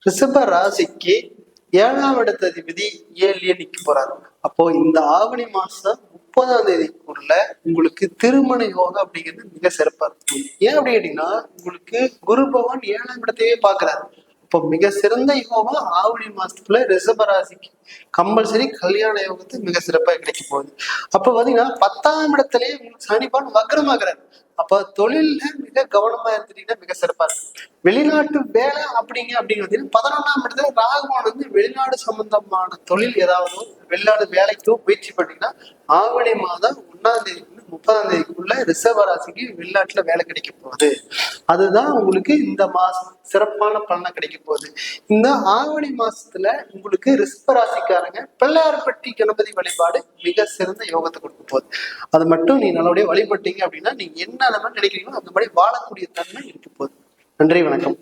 ரிஷப ராசிக்கு 7ஆம் இடத்த அதிபதி 7லயே நிக்க போறாரு. அப்போ இந்த ஆவணி மாசம் 30ஆம் தேதிக்குள்ள உங்களுக்கு திருமண யோகம் அப்படிங்கிறது மிக சிறப்பா இருக்கும். ஏன் அப்படி கேட்டீங்கன்னா, உங்களுக்கு குரு பகவான் 7ஆம் இடத்தையே பாக்குறாரு. இப்போ மிக சிறந்த யோகம் ஆவணி மாசத்துல ரிஷப ராசிக்கு கம்பல்சரி கல்யாண யோகத்தை மிக சிறப்பா கிடைக்க போகுது. அப்ப பாத்தீங்கன்னா 10ஆம் இடத்திலேயே உங்களுக்கு சனிபான் வக்ரமாகிறாரு. அப்ப தொழில்ல மிக கவனமா இருந்துட்டீங்கன்னா மிக சிறப்பா இருக்கும். வெளிநாட்டு வேலை அப்படின்னு 11ஆம் இடத்துல ராகுவான் வெளிநாடு சம்பந்தமான தொழில் ஏதாவது வெளிநாடு வேலைக்கோ முயற்சி பண்ணீங்கன்னா ஆவணி மாதம் 1ஆம் தேதி 30ஆம் தேதிக்குள்ள ரிஷப ராசிக்கு வெளிநாட்டுல வேலை கிடைக்க போகுது. அதுதான் உங்களுக்கு இந்த மாசம் சிறப்பான பலனை கிடைக்க போகுது. இந்த ஆவணி மாசத்துல உங்களுக்கு ரிஷப ராசிக்காரங்க பிள்ளையார்பட்டி கணபதி வழிபாடு மிக சிறந்த யோகத்தை கொடுக்க போகுது. அது மட்டும் நீ நல்லபடியா வழிபட்டீங்க அப்படின்னா நீங்க என்ன நினைக்கிறீங்களோ அந்த மாதிரி வாழக்கூடிய தன்மை இருக்க போகுது. நன்றி, வணக்கம்.